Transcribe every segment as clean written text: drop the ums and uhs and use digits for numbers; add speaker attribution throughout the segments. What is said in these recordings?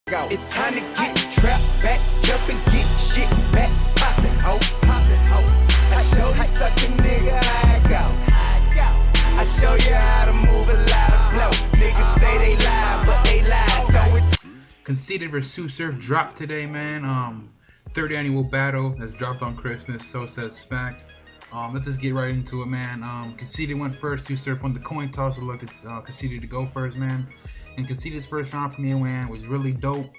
Speaker 1: Go. It's time to get trapped back up and get shit back poppin', ho, poppin', ho. I show you suckin' nigga how I go. I show you how to move a lot of blow. Niggas say they lie, but they lie. So it's
Speaker 2: Conceited vs Tsu Surf dropped today, man. Third annual battle that's dropped on Christmas. So said Smack. Let's just get right into it, man. Conceited went first. Tsu Surf won the coin toss. So looked at Conceited to go first, man. And Conceited's first round for me, man, was really dope.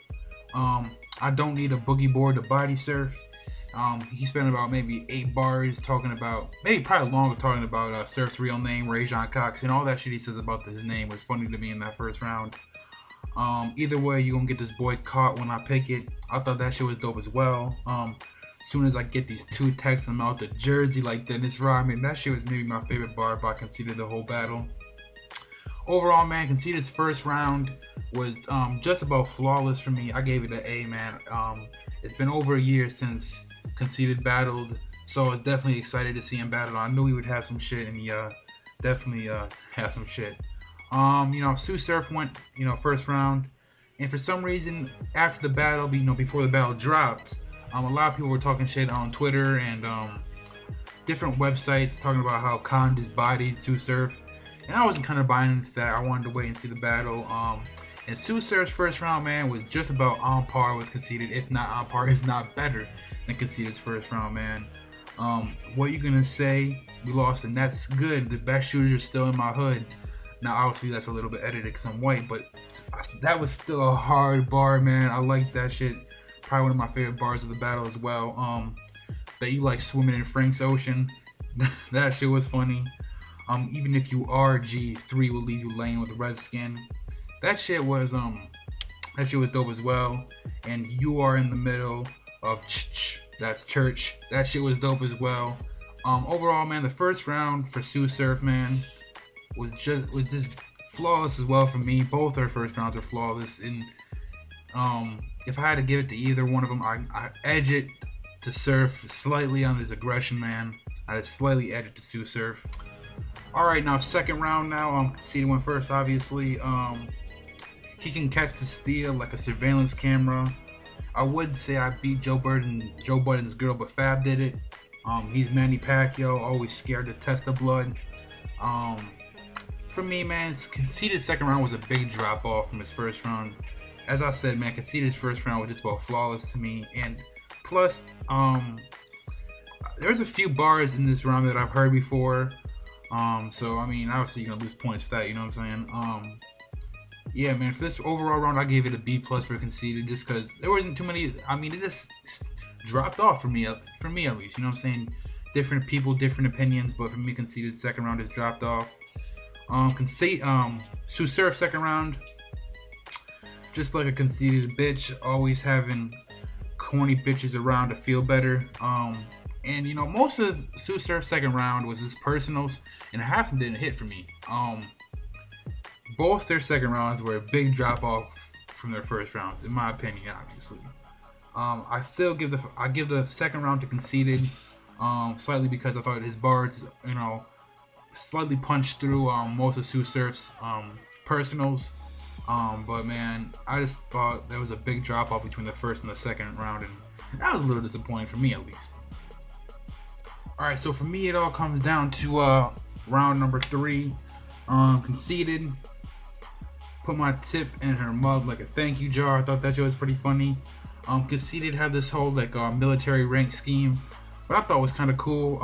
Speaker 2: I don't need a boogie board to body surf. He spent about maybe 8 bars talking about, probably longer, talking about Surf's real name, Rajon Cox, and all that shit he says about his name was funny to me in that first round. Either way, you're gonna get this boy caught when I pick it. I thought that shit was dope as well. As soon as I get these 2 texts, I'm out the jersey like Dennis Rodman. That shit was maybe my favorite bar by Conceited the whole battle. Overall, man, Conceited's first round was just about flawless for me. I gave it an A, man. It's been over a year since Conceited battled, so I was definitely excited to see him battle. I knew he would have some shit, and he definitely had some shit. Tsu Surf went, first round, and for some reason, after the battle, before the battle dropped, a lot of people were talking shit on Twitter and different websites talking about how Khan disbodied Tsu Surf. And I wasn't kind of buying into that. I wanted to wait and see the battle. And Tsu Surf's first round, man, was just about on par with Conceited, if not on par, if not better than Conceited's first round, man. What you gonna say? We lost, and that's good. The best shooters are still in my hood. Now, obviously, that's a little bit edited because I'm white, but that was still a hard bar, man. I like that shit. Probably one of my favorite bars of the battle as well. Bet you like swimming in Frank's Ocean. That shit was funny. Even if you are G3 will leave you laying with red skin. That shit was dope as well. And you are in the middle of that's church. That shit was dope as well. Overall, man, the first round for Tsu Surf, man, was just flawless as well for me. Both our first rounds are flawless. And if I had to give it to either one of them, I edge it to Surf slightly on his aggression, man. I just slightly edge it to Tsu Surf. Alright, now second round now. Conceited went first, obviously. He can catch the steal like a surveillance camera. I would say I beat Joe Budden's girl, but Fab did it. He's Manny Pacquiao, always scared to test the blood. For me, man, Conceited's second round was a big drop off from his first round. As I said, man, Conceited's first round was just about flawless to me. And plus, there's a few bars in this round that I've heard before. So I mean, obviously you're gonna lose points for that, you know what I'm saying? Yeah, man, for this overall round, I gave it a B+ for Conceited just because there wasn't too many. I mean, it just dropped off for me at least, you know what I'm saying? Different people, different opinions, but for me, Conceited second round just dropped off. Tsu Surf second round, just like a Conceited bitch, always having corny bitches around to feel better. And most of Tsu Surf's second round was his personals, and half of them didn't hit for me. Both their second rounds were a big drop off from their first rounds, in my opinion, obviously. I give the second round to Conceited, slightly because I thought his bars, slightly punched through most of Tsu Surf's personals. But man, I just thought there was a big drop off between the first and the second round, and that was a little disappointing for me at least. Alright, so for me it all comes down to round number 3. Conceited put my tip in her mug like a thank you jar. I thought that shit was pretty funny. Conceited had this whole military rank scheme, but I thought was kind of cool.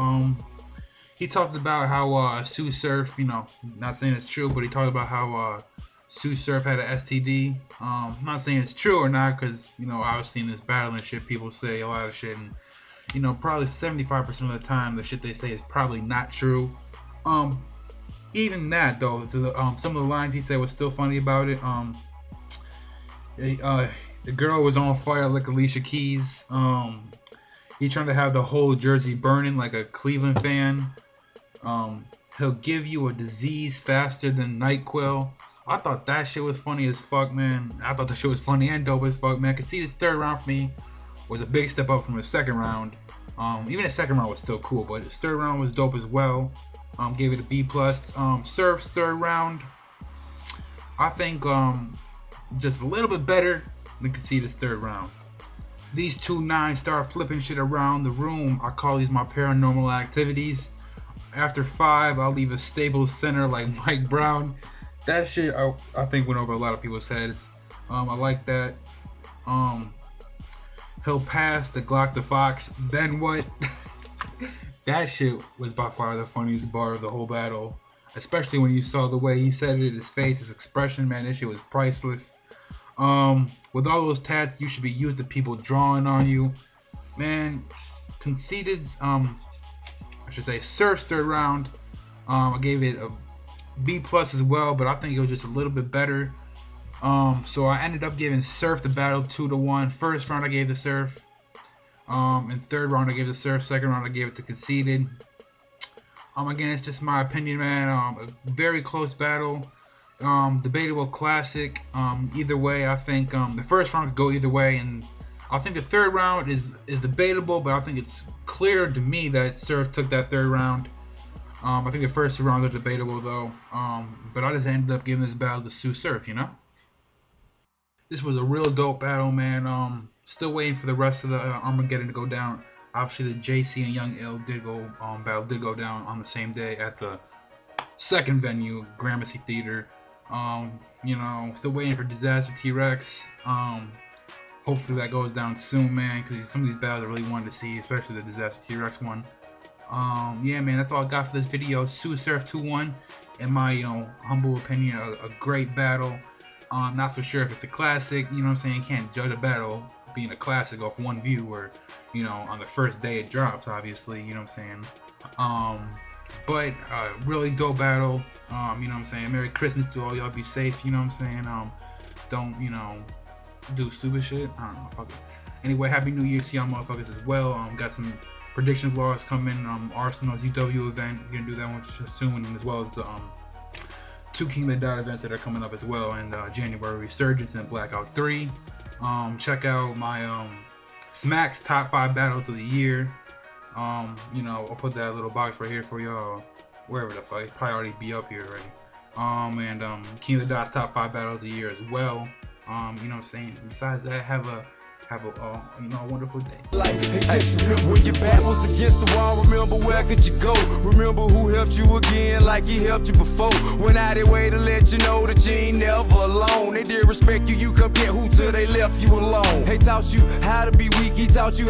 Speaker 2: He talked about how Tsu Surf, not saying it's true, but he talked about how Tsu Surf had an STD. I'm not saying it's true or not, because obviously in this battle and shit, people say a lot of shit, and probably 75% of the time, the shit they say is probably not true. Even that, though, some of the lines he said was still funny about it. The girl was on fire like Alicia Keys. He trying to have the whole jersey burning like a Cleveland fan. He'll give you a disease faster than NyQuil. I thought that shit was funny as fuck, man. I thought that shit was funny and dope as fuck, man. I could see this third round for me was a big step up from the second round. Even the second round was still cool, but his third round was dope as well. Gave it a B+. Surf's third round, I think just a little bit better then Conceited's third round. These two nines start flipping shit around the room. I call these my paranormal activities. After 5, I'll leave a stable center like Mike Brown. That shit I think went over a lot of people's heads. I like that. He'll pass the Glock the Fox. Then what? That shit was by far the funniest bar of the whole battle. Especially when you saw the way he said it, his face, his expression, man, that shit was priceless. With all those tats, you should be used to people drawing on you. Man, Conceited's, I should say, Surf's third round, I gave it a B+ as well, but I think it was just a little bit better. So I ended up giving Surf the battle 2-1. First round I gave the Surf. And third round I gave the Surf. Second round I gave it to Conceited. Again, it's just my opinion, man. A very close battle. Debatable classic. Either way, I think the first round could go either way, and I think the third round is debatable, but I think it's clear to me that Surf took that third round. I think the first 2 rounds are debatable though. But I just ended up giving this battle to Tsu Surf, you know? This was a real dope battle, man. Still waiting for the rest of the Armageddon to go down. Obviously, the JC and Young Ill battle did go down on the same day at the second venue, Gramercy Theater. You know, still waiting for Disaster T-Rex. Hopefully that goes down soon, man, because some of these battles I really wanted to see, especially the Disaster T-Rex one. Yeah, man, that's all I got for this video. Tsu Surf 2-1, in my, you know, humble opinion, a great battle. Not so sure if it's a classic, you know what I'm saying? You can't judge a battle being a classic off one view, or, you know, on the first day it drops, obviously, you know what I'm saying? But really dope battle. You know what I'm saying? Merry Christmas to all y'all. Be safe, you know what I'm saying? Don't, you know, do stupid shit. I don't know, fuck it. Anyway, Happy New Year to y'all motherfuckers as well. Got some prediction vlogs coming. Arsenal's UW event, we're gonna do that one soon, as well as the 2 King of the Dot events that are coming up as well, and January Resurgence and Blackout 3. Check out my Smack's top 5 battles of the year. You know, I'll put that little box right here for y'all, wherever the fuck, it's probably already be up here already. And King of the Dot's top 5 battles of the year as well. You know what I'm saying? Besides that, have a you know, a wonderful day.
Speaker 1: Like, hey, when your back was against the wall, remember where could you go? Remember who helped you again like he helped you before. Went out their way to let you know that you ain't never alone. They did respect you, you come get who till they left you alone. He taught you how to be weak, he taught you